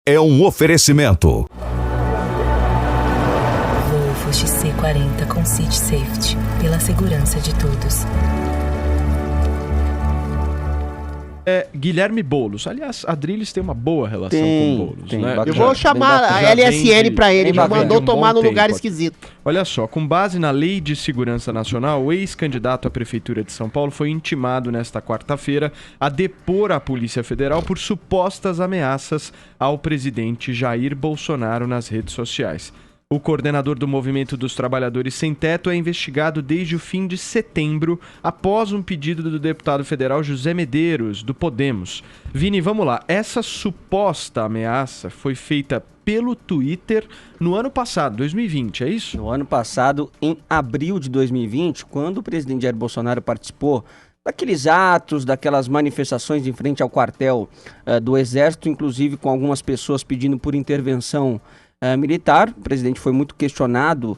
é um oferecimento. Volvo XC40 com Seat Safety, pela segurança de todos. Guilherme Boulos. Aliás, a Adrilles tem uma boa relação com o Boulos, né? Eu vou chamar a LSN pra ele, me mandou tomar no lugar esquisito. Olha só, com base na Lei de Segurança Nacional, o ex-candidato à Prefeitura de São Paulo foi intimado nesta quarta-feira a depor a Polícia Federal por supostas ameaças ao presidente Jair Bolsonaro nas redes sociais. O coordenador do Movimento dos Trabalhadores Sem Teto é investigado desde o fim de setembro, após um pedido do deputado federal José Medeiros, do Podemos. Vini, vamos lá. Essa suposta ameaça foi feita pelo Twitter no ano passado, 2020, é isso? No ano passado, em abril de 2020, quando o presidente Jair Bolsonaro participou daqueles atos, daquelas manifestações em frente ao quartel do Exército, inclusive com algumas pessoas pedindo por intervenção militar. O presidente foi muito questionado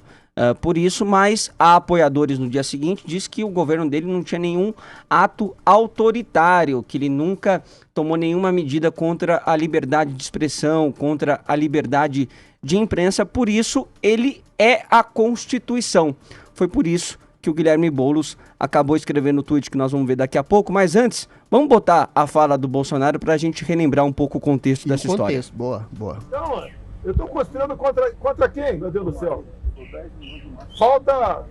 por isso, mas há apoiadores no dia seguinte disse que o governo dele não tinha nenhum ato autoritário, que ele nunca tomou nenhuma medida contra a liberdade de expressão, contra a liberdade de imprensa, por isso ele é a Constituição. Foi por isso que o Guilherme Boulos acabou escrevendo no tweet que nós vamos ver daqui a pouco, mas antes, vamos botar a fala do Bolsonaro para a gente relembrar um pouco o contexto dessa história. Boa. Então, eu estou conspirando contra quem, meu Deus do céu? Falta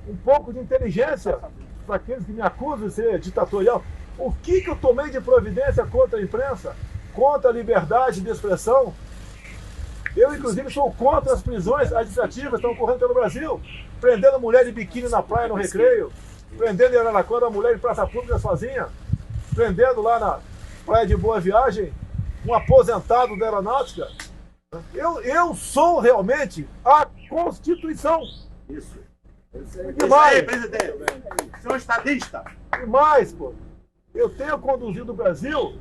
um pouco de inteligência para aqueles que me acusam de ser ditatorial. O que eu tomei de providência contra a imprensa? Contra a liberdade de expressão? Eu, inclusive, sou contra as prisões administrativas que estão ocorrendo pelo Brasil, prendendo mulher de biquíni na praia no recreio, prendendo em Araraquara a mulher em praça pública sozinha, prendendo lá na praia de Boa Viagem um aposentado da aeronáutica. Eu sou realmente a Constituição. Isso. E mais, presidente. Senhor estadista. E mais, pô. Eu tenho conduzido o Brasil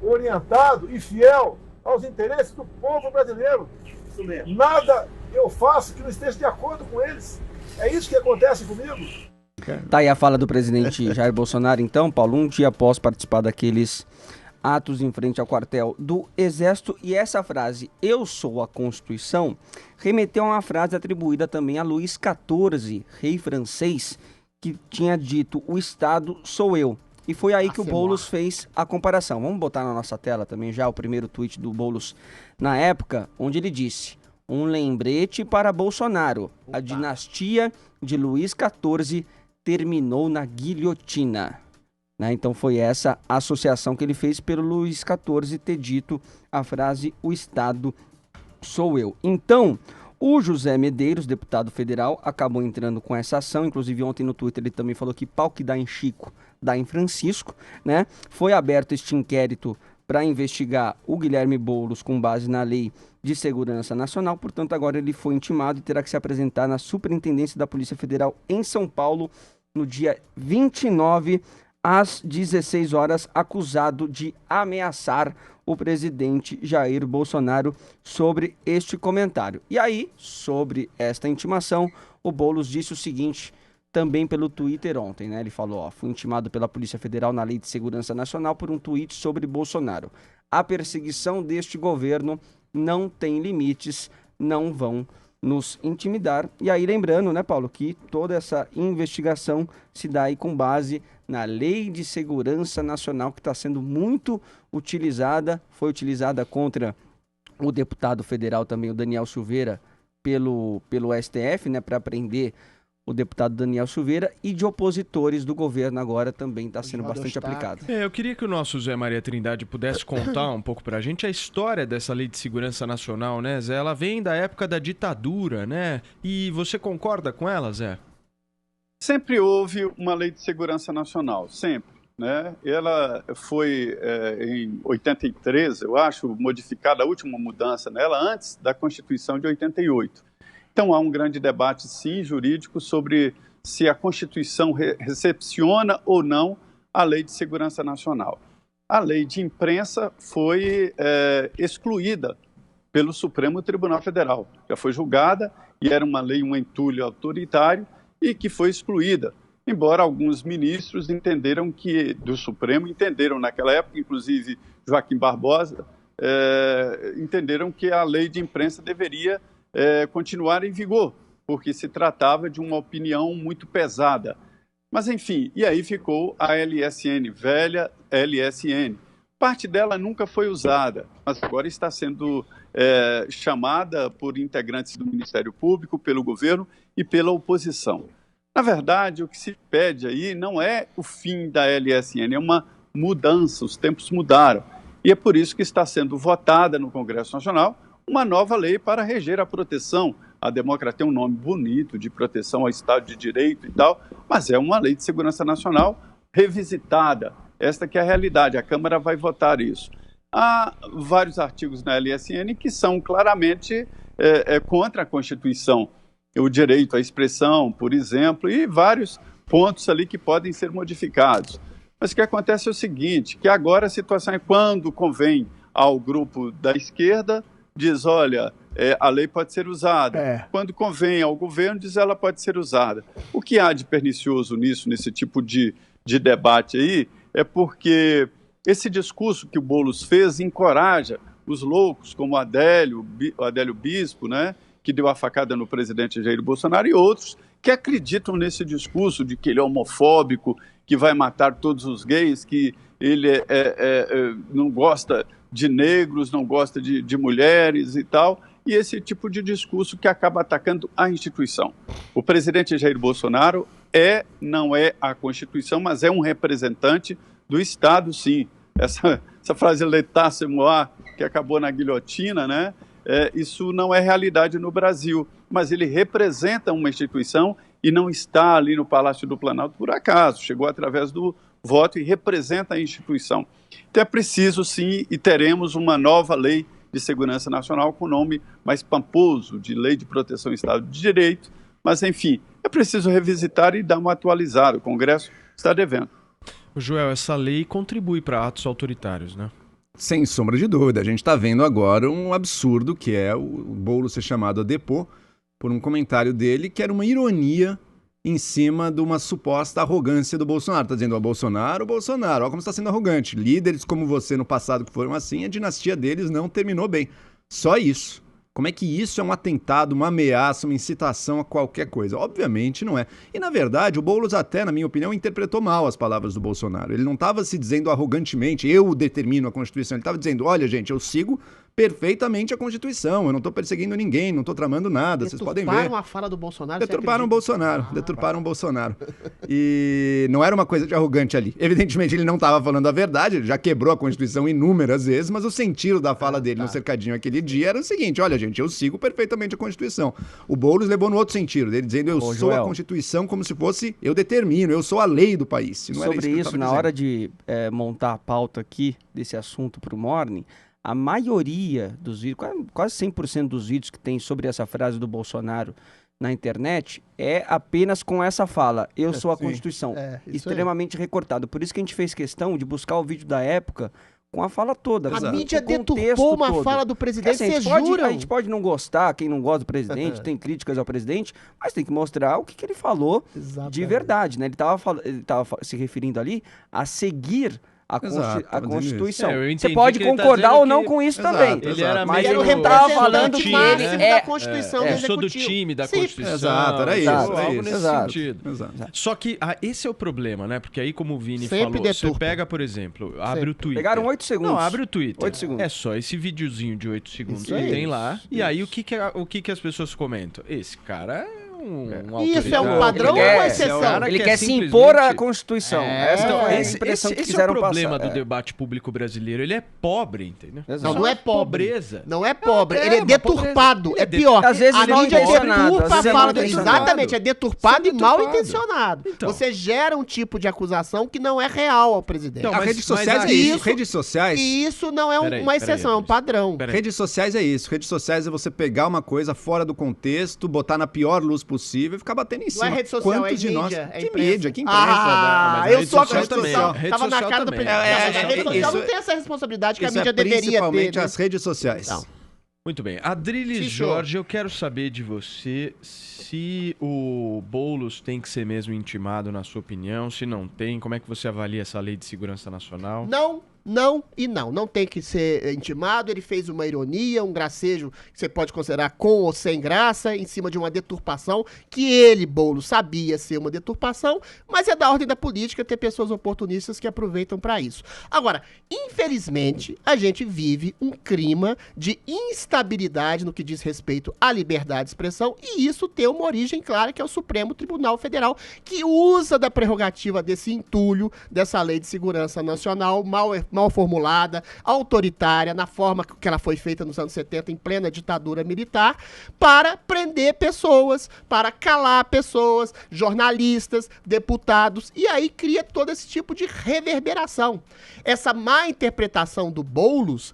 orientado e fiel aos interesses do povo brasileiro. Isso mesmo. Nada eu faço que não esteja de acordo com eles. É isso que acontece comigo. Tá aí a fala do presidente Jair Bolsonaro, então, Paulo, um dia após participar daqueles atos em frente ao quartel do Exército, e essa frase, eu sou a Constituição, remeteu a uma frase atribuída também a Luís XIV, rei francês, que tinha dito, o Estado sou eu. E foi aí que o Boulos fez a comparação. Vamos botar na nossa tela também já o primeiro tweet do Boulos na época, onde ele disse, um lembrete para Bolsonaro, a dinastia de Luís XIV terminou na guilhotina. Então foi essa associação que ele fez pelo Luís XIV ter dito a frase, o Estado sou eu. Então, o José Medeiros, deputado federal, acabou entrando com essa ação, inclusive ontem no Twitter ele também falou que pau que dá em Chico, dá em Francisco, né? Foi aberto este inquérito para investigar o Guilherme Boulos com base na Lei de Segurança Nacional, portanto agora ele foi intimado e terá que se apresentar na Superintendência da Polícia Federal em São Paulo no dia 29 às 16 horas, acusado de ameaçar o presidente Jair Bolsonaro sobre este comentário. E aí, sobre esta intimação, o Boulos disse o seguinte, também pelo Twitter ontem, né? Ele falou, fui intimado pela Polícia Federal na Lei de Segurança Nacional por um tweet sobre Bolsonaro. A perseguição deste governo não tem limites, não vão nos intimidar. E aí, lembrando, né, Paulo, que toda essa investigação se dá aí com base na Lei de Segurança Nacional, que está sendo muito utilizada, foi utilizada contra o deputado federal também, o Daniel Silveira, pelo STF, né, para prender o deputado Daniel Silveira, e de opositores do governo agora também está sendo bastante aplicado. Eu queria que o nosso Zé Maria Trindade pudesse contar um pouco pra gente a história dessa Lei de Segurança Nacional, né, Zé? Ela vem da época da ditadura, né? E você concorda com ela, Zé? Sempre houve uma Lei de Segurança Nacional, sempre, né? Ela foi, em 83, eu acho, modificada, a última mudança nela, antes da Constituição de 88. Então, há um grande debate, sim, jurídico, sobre se a Constituição recepciona ou não a Lei de Segurança Nacional. A Lei de Imprensa foi excluída pelo Supremo Tribunal Federal. Já foi julgada e era uma lei, um entulho autoritário, e que foi excluída. Embora alguns ministros do Supremo entenderam naquela época, inclusive Joaquim Barbosa, entenderam que a lei de imprensa deveria continuar em vigor, porque se tratava de uma opinião muito pesada. Mas, enfim, e aí ficou a LSN, velha LSN. Parte dela nunca foi usada, mas agora está sendo chamada por integrantes do Ministério Público, pelo governo e pela oposição. Na verdade, o que se pede aí não é o fim da LSN, é uma mudança, os tempos mudaram. E é por isso que está sendo votada no Congresso Nacional uma nova lei para reger a proteção. A democracia tem um nome bonito, de proteção ao Estado de Direito e tal, mas é uma lei de segurança nacional revisitada. Esta que é a realidade, a Câmara vai votar isso. Há vários artigos na LSN que são claramente contra a Constituição. O direito à expressão, por exemplo, e vários pontos ali que podem ser modificados. Mas o que acontece é o seguinte, que agora a situação é quando convém ao grupo da esquerda, diz, olha, a lei pode ser usada. Quando convém ao governo, diz, ela pode ser usada. O que há de pernicioso nisso, nesse tipo de debate aí, é porque esse discurso que o Boulos fez encoraja os loucos, como o Adélio Bispo, né, que deu a facada no presidente Jair Bolsonaro, e outros que acreditam nesse discurso de que ele é homofóbico, que vai matar todos os gays, que ele não gosta de negros, não gosta de mulheres e tal, e esse tipo de discurso que acaba atacando a instituição. O presidente Jair Bolsonaro não é a Constituição, mas é um representante do Estado, sim. Essa frase l'état c'est moi, que acabou na guilhotina, né? Isso não é realidade no Brasil, mas ele representa uma instituição e não está ali no Palácio do Planalto por acaso, chegou através do voto e representa a instituição. Então é preciso, sim, e teremos uma nova lei de segurança nacional com nome mais pamposo, de Lei de Proteção ao Estado de Direito, mas, enfim, é preciso revisitar e dar uma atualizada, o Congresso está devendo. Joel, essa lei contribui para atos autoritários, né? Sem sombra de dúvida. A gente está vendo agora um absurdo que é o Boulos ser chamado a depor por um comentário dele que era uma ironia em cima de uma suposta arrogância do Bolsonaro. Está dizendo, Bolsonaro, olha como está sendo arrogante. Líderes como você no passado que foram assim, a dinastia deles não terminou bem. Só isso. Como é que isso é um atentado, uma ameaça, uma incitação a qualquer coisa? Obviamente não é. E, na verdade, o Boulos até, na minha opinião, interpretou mal as palavras do Bolsonaro. Ele não estava se dizendo arrogantemente, eu determino a Constituição. Ele estava dizendo, olha, gente, eu sigo perfeitamente a Constituição, eu não estou perseguindo ninguém, não estou tramando nada, vocês podem ver. Deturparam a fala do Bolsonaro? Deturparam o Bolsonaro. E não era uma coisa de arrogante ali. Evidentemente, ele não estava falando a verdade, ele já quebrou a Constituição inúmeras vezes, mas o sentido da fala dele no cercadinho aquele dia era o seguinte, olha, gente, eu sigo perfeitamente a Constituição. O Boulos levou no outro sentido, ele dizendo, eu sou a Constituição como se fosse, eu determino, eu sou a lei do país. Não sobre isso, na hora de montar a pauta aqui desse assunto para o Morning, a maioria dos vídeos, quase 100% dos vídeos que tem sobre essa frase do Bolsonaro na internet é apenas com essa fala, eu sou a Constituição, extremamente recortado. Por isso que a gente fez questão de buscar o vídeo da época com a fala toda. A mídia deturpou uma fala do presidente, vocês juram? A gente pode não gostar, quem não gosta do presidente, tem críticas ao presidente, mas tem que mostrar o que ele falou de verdade, né? Ele estava se referindo ali a seguir a Constituição. Você pode concordar ou não com isso também. Ele era mas meio ele estava falando que ele da Constituição do eu sou do time da Constituição. Exato, era isso. Algo nesse sentido. Exato. Só que esse é o problema, né? Porque aí, como o Vini falou, você pega, por exemplo, abre o Twitter. Pegaram 8 segundos. Não, abre o Twitter. 8 segundos. É só esse videozinho de 8 segundos que tem lá. E aí, o que as pessoas comentam? Esse cara é isso é um padrão ou uma exceção? Ele quer se impor à Constituição. Essa é a impressão que quiseram passar. Esse é o problema do debate público brasileiro. Ele é pobre, entendeu? Não é pobre. Pobreza. Não é pobre. Ele é deturpado. É pior. Às vezes a mídia deturpa a fala dele. Exatamente. É deturpado e mal intencionado. Você gera um tipo de acusação que não é real ao presidente. As redes sociais é isso. Redes sociais... E isso não é uma exceção, é um padrão. Redes sociais é isso. Redes sociais é você pegar uma coisa fora do contexto, botar na pior luz possível e ficar batendo em cima. Não é rede social, quantos de nós... Que mídia, que imprensa. Eu sou a Constituição. Tava na cara do presidente. A rede social não tem essa responsabilidade que a mídia deveria ter. Principalmente as redes sociais. Muito bem. Adriles Jorge, eu quero saber de você se o Boulos tem que ser mesmo intimado, na sua opinião, se não tem, como é que você avalia essa lei de segurança nacional? Não, Não e não. Não tem que ser intimado. Ele fez uma ironia, um gracejo que você pode considerar com ou sem graça, em cima de uma deturpação que ele, Boulos, sabia ser uma deturpação, mas é da ordem da política ter pessoas oportunistas que aproveitam para isso. Agora, infelizmente, a gente vive um clima de instabilidade no que diz respeito à liberdade de expressão, e isso tem uma origem clara, que é o Supremo Tribunal Federal, que usa da prerrogativa desse entulho, dessa Lei de Segurança Nacional, mal formulada, autoritária, na forma que ela foi feita nos anos 70, em plena ditadura militar, para prender pessoas, para calar pessoas, jornalistas, deputados, e aí cria todo esse tipo de reverberação. Essa má interpretação do Boulos,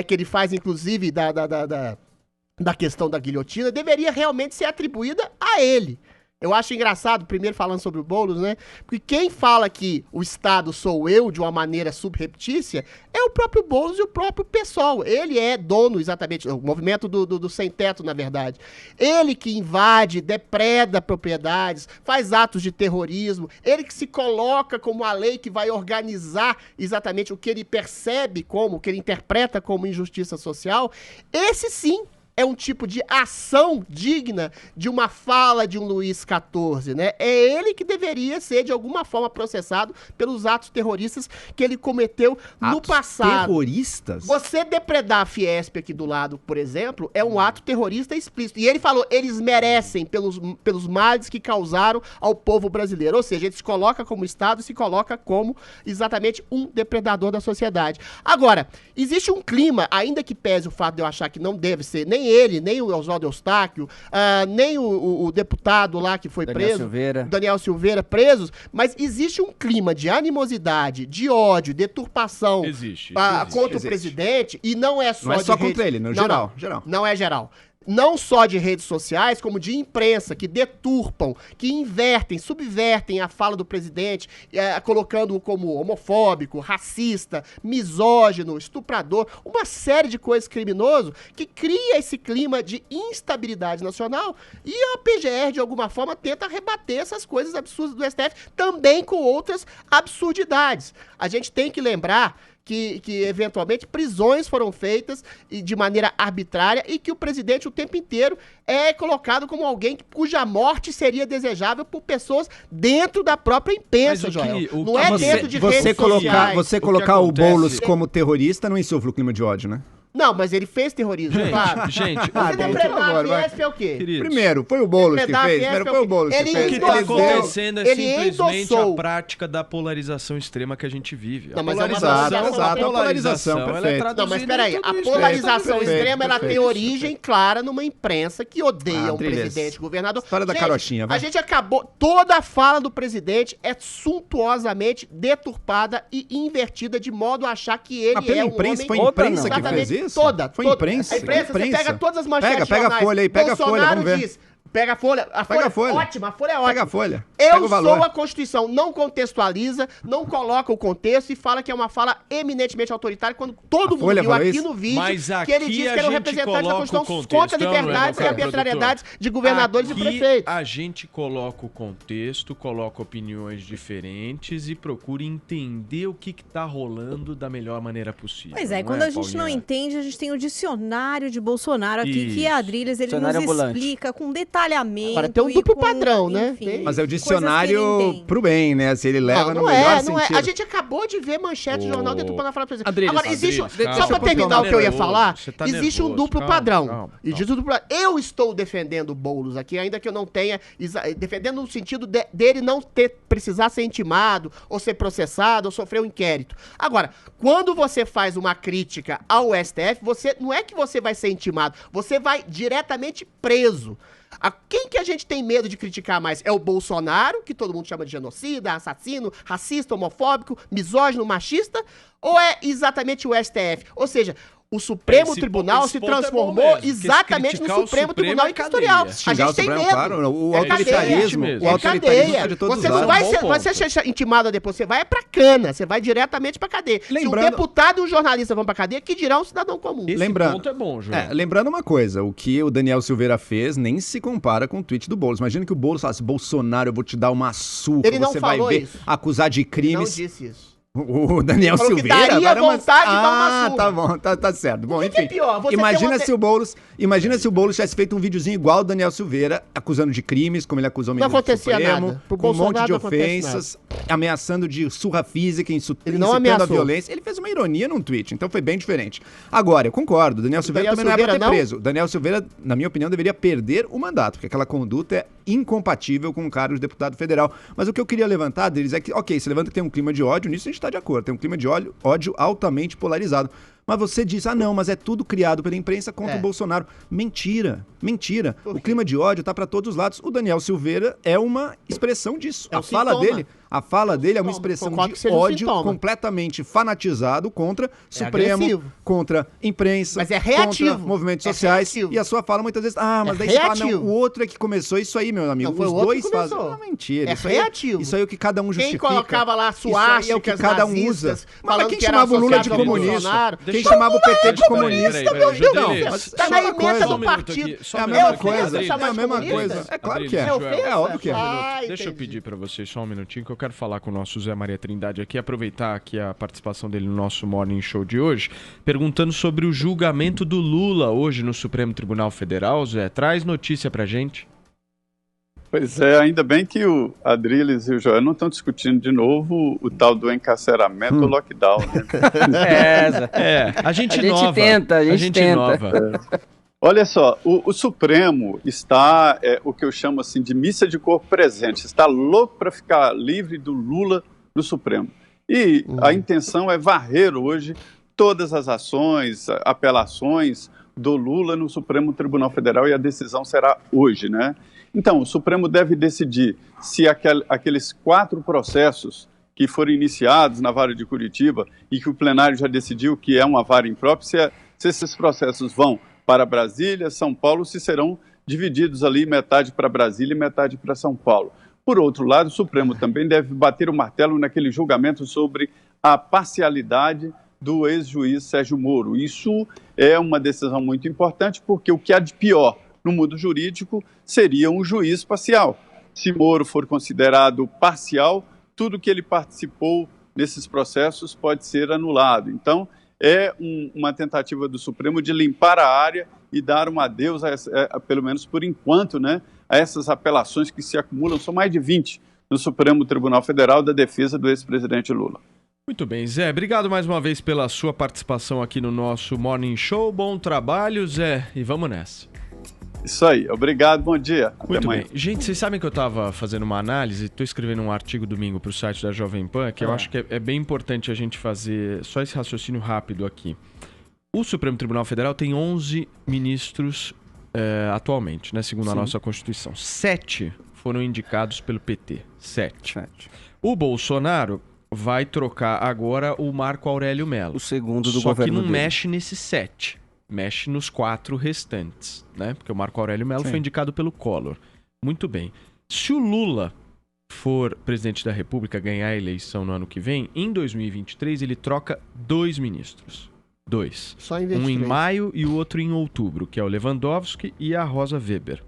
que ele faz, inclusive, da questão da guilhotina, deveria realmente ser atribuída a ele. Eu acho engraçado, primeiro falando sobre o Boulos, né? Porque quem fala que o Estado sou eu de uma maneira subreptícia é o próprio Boulos e o próprio PSOL. Ele é dono, exatamente, o movimento do sem-teto, na verdade. Ele que invade, depreda propriedades, faz atos de terrorismo, ele que se coloca como a lei que vai organizar exatamente o que ele percebe como, o que ele interpreta como injustiça social. Esse sim é um tipo de ação digna de uma fala de um Luís XIV, né? É ele que deveria ser, de alguma forma, processado pelos atos terroristas que ele cometeu no passado. Terroristas? Você depredar a Fiesp aqui do lado, por exemplo, é um ato terrorista explícito. E ele falou, eles merecem pelos males que causaram ao povo brasileiro. Ou seja, ele se coloca como Estado e se coloca como exatamente um depredador da sociedade. Agora, existe um clima, ainda que pese o fato de eu achar que não deve ser nem ele, nem o Oswaldo Eustáquio, nem o deputado lá que foi preso, Daniel Silveira, presos, mas existe um clima de animosidade, de ódio, deturpação contra o presidente, e não é só não é só contra ele, no geral. Não é geral. Não só de redes sociais, como de imprensa, que deturpam, que invertem, subvertem a fala do presidente, colocando-o como homofóbico, racista, misógino, estuprador, uma série de coisas criminosas que cria esse clima de instabilidade nacional, e a PGR, de alguma forma, tenta rebater essas coisas absurdas do STF, também com outras absurdidades. A gente tem que lembrar que eventualmente prisões foram feitas de maneira arbitrária e que o presidente o tempo inteiro é colocado como alguém cuja morte seria desejável por pessoas dentro da própria imprensa, Joel. Não é dentro de redes sociais. Você colocar o Boulos como terrorista não insufla o clima de ódio, né? Não, mas ele fez terrorismo, claro. Gente, você depredar a Fiesp é o quê? Queridos, primeiro, foi o Boulos que fez. Primeiro foi o Boulos que fez. O que está acontecendo é simplesmente a prática da polarização extrema que a gente vive. Não, mas a polarização, perfeito. Não, mas peraí, a polarização extrema, ela tem origem clara numa imprensa que odeia o presidente, governador. História da carochinha, vai. A gente acabou, toda a fala do presidente é suntuosamente deturpada e invertida de modo a achar que ele é um homem... Foi a imprensa que fez isso? Toda. Foi imprensa. A imprensa, você pega todas as manchetes pega a folha aí, pega Bolsonaro a folha, vamos ver. diz, pega a folha, a folha é ótima, a folha é ótima. Pega a folha. Eu sou a Constituição, não contextualiza, não coloca o contexto e fala que é uma fala eminentemente autoritária, quando todo mundo viu aqui no vídeo que ele disse que era um representante da Constituição contra liberdades e arbitrariedades de governadores e prefeitos. A gente coloca o contexto, coloca opiniões diferentes e procura entender o que tá rolando da melhor maneira possível. Pois é, quando a gente não entende, a gente tem o dicionário de Bolsonaro aqui, que é Adrilles, ele nos explica com detalhamento. Agora tem um duplo padrão, né? Mas é o dicionário pro bem, né? Se ele leva no melhor sentido. A gente acabou de ver manchete de jornal deturpando a fala do presidente. Agora, existe... Só pra terminar o que eu ia falar, existe um duplo padrão. Eu estou defendendo o Boulos aqui, ainda que eu não tenha... Defendendo no sentido dele não precisar ser intimado, ou ser processado, ou sofrer um inquérito. Agora, quando você faz uma crítica ao STF, não é que você vai ser intimado, você vai diretamente preso. Quem que a gente tem medo de criticar mais? É o Bolsonaro, que todo mundo chama de genocida, assassino, racista, homofóbico, misógino, machista? Ou é exatamente o STF? Ou seja, o Supremo Tribunal se transformou exatamente no Supremo Tribunal Inquisitorial. A gente tem medo. Claro, o autoritarismo de todos os lados. Você não vai ser intimado depois, você vai pra cana, você vai diretamente pra cadeia. Se um deputado e um jornalista vão pra cadeia, que dirá um cidadão comum? Esse ponto é bom, João. Lembrando uma coisa, o que o Daniel Silveira fez nem se compara com o tweet do Boulos. Imagina que o Boulos falasse, Bolsonaro, eu vou te dar uma surra, ele não você vai ver, isso. acusar de crimes. Ele não disse isso. O Daniel Falou que Silveira? daria Agora vontade de dar uma surra. Tá bom, tá certo. Bom, O que enfim. é pior? Você Imagina tem uma se o Boulos tivesse feito um videozinho igual o Daniel Silveira, acusando de crimes, como ele acusou o Não ministro do acontecia Supremo, nada. Pro com um monte Bolsonaro de não acontece ofensas, ameaçando de surra física, Ele incitando não a ameaçou. violência. Ele fez uma ironia num tweet, então foi bem diferente. Agora, eu concordo, o Daniel Silveira também não Silveira era pra ter não? preso. O Daniel Silveira, na minha opinião, deveria perder o mandato, porque aquela conduta é incompatível com o cargo de deputado federal. Mas o que eu queria levantar deles é que, ok, você levanta que tem um clima de ódio, nisso a gente tá de acordo, tem um clima de ódio altamente polarizado. Mas você diz, não, mas é tudo criado pela imprensa contra o Bolsonaro. Mentira. O clima de ódio tá para todos os lados. O Daniel Silveira é uma expressão disso. A fala dele é uma expressão de ódio completamente fanatizado contra Supremo, agressivo. contra imprensa, Mas é reativo. contra movimentos sociais. reativo. E a sua fala muitas vezes, mas daí reativo. você fala, não, o outro é que começou isso aí, meu amigo. Não, foi Os o outro dois que fazem. começou. Mentira. É reativo. Isso aí é o que cada um justifica. Quem colocava lá Isso aí é o que suásticas cada um nazistas, usa. Mas falando quem que era chamava o Lula de associado ao comunista? Bolsonaro? Quem chamava o PT de comunista? Peraí, Não, mas Tá só na uma emenda coisa. do partido. É a mesma ofensa coisa. É chamar a de mesma comunista? coisa. É claro que é. Adriles, É óbvio que é. Deixa eu pedir pra vocês só um minutinho, que eu quero falar com o nosso Zé Maria Trindade aqui, aproveitar aqui a participação dele no nosso Morning Show de hoje, perguntando sobre o julgamento do Lula hoje no Supremo Tribunal Federal. Zé, traz notícia pra gente. Pois é, ainda bem que o Adriles e o Joel não estão discutindo de novo o tal do encarceramento ou lockdown, né? A gente tenta. inova. Olha só, o Supremo está, o que eu chamo assim de missa de corpo presente, está louco para ficar livre do Lula no Supremo. E a intenção é varrer hoje todas as ações, apelações do Lula no Supremo Tribunal Federal, e a decisão será hoje, né? Então, o Supremo deve decidir se aqueles 4 processos que foram iniciados na vara de Curitiba e que o plenário já decidiu que é uma vara imprópria, se esses processos vão para Brasília, São Paulo, se serão divididos ali, metade para Brasília e metade para São Paulo. Por outro lado, o Supremo também deve bater o martelo naquele julgamento sobre a parcialidade do ex-juiz Sérgio Moro. Isso é uma decisão muito importante, porque o que há de pior no mundo jurídico seria um juiz parcial. Se Moro for considerado parcial, tudo que ele participou nesses processos pode ser anulado. Então, é uma tentativa do Supremo de limpar a área e dar um adeus, pelo menos por enquanto, né, a essas apelações que se acumulam. São mais de 20 no Supremo Tribunal Federal da defesa do ex-presidente Lula. Muito bem, Zé. Obrigado mais uma vez pela sua participação aqui no nosso Morning Show. Bom trabalho, Zé. E vamos nessa. Isso aí. Obrigado. Bom dia. Até amanhã. Bem. Gente, vocês sabem que eu estava fazendo uma análise, estou escrevendo um artigo domingo para o site da Jovem Pan, que eu acho que é bem importante a gente fazer só esse raciocínio rápido aqui. O Supremo Tribunal Federal tem 11 ministros atualmente, né, segundo a nossa Constituição. 7 foram indicados pelo PT. 7. O Bolsonaro vai trocar agora o Marco Aurélio Mello. O segundo do governo. Só que não dele. mexe nesses 7. Mexe nos 4 restantes, né? Porque o Marco Aurélio Mello foi indicado pelo Collor. Muito bem. Se o Lula for presidente da República, ganhar a eleição no ano que vem, em 2023 ele troca 2 ministros. 2. Só em Um em maio e o outro em outubro, que é o Lewandowski e a Rosa Weber.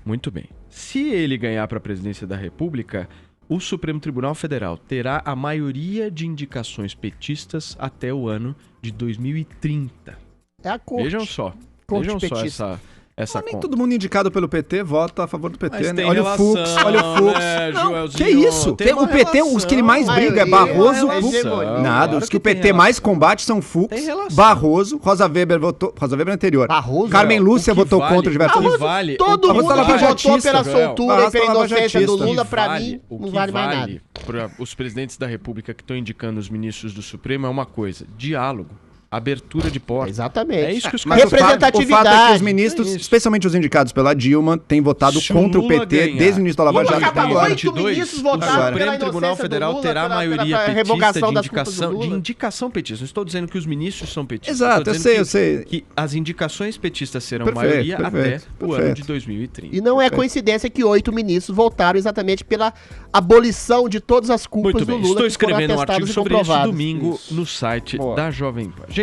Muito bem. Se ele ganhar para a presidência da República, o Supremo Tribunal Federal terá a maioria de indicações petistas até o ano de 2030. É a corte. Vejam só essa Nem conta. todo mundo indicado pelo PT vota a favor do PT, Mas né? tem Olha relação, o Fux, olha o Fux. né, Não, Joelzinho? que isso? Tem O PT, relação. os que ele mais briga é Maioria, Barroso, relação. Fux. Hegemonia. Nada, Claro os que o que tem PT mais combate são Fux, Tem relação. Barroso, Rosa Weber votou, Rosa Weber anterior. Barroso, Carmen Joel, Lúcia o que votou vale- contra o Gilberto o que Nunes. vale- Todo o que mundo vale- que votou lavajatista, pela Joel. soltura e Basta pela inocência do lavajatista. Lula, pra vale- mim, o não que vale mais nada. para os presidentes da República que estão indicando os ministros do Supremo é uma coisa: diálogo, abertura de portas. Exatamente. É isso que os Mas caras o fato é que Representatividade. os ministros, É isso. especialmente os indicados pela Dilma, têm votado Se contra o Lula PT ganhar, desde o início da Lava Lula Jato até acaba agora. 8 ministros votaram o pela Supremo inocência Tribunal do Federal Lula, terá a pela maioria petista revogação de das culpas do Lula. indicação petista. Não estou dizendo que os ministros são petistas. Exato, estou dizendo eu sei. que as indicações petistas serão Perfeito, maioria até perfeito, o ano perfeito. de 2030. E não é coincidência que 8 ministros votaram exatamente pela abolição de todas as culpas Muito do bem, Lula estou que foram escrevendo um artigo atestadas e sobre isso comprovadas. domingo no site Boa. da Jovem Pan.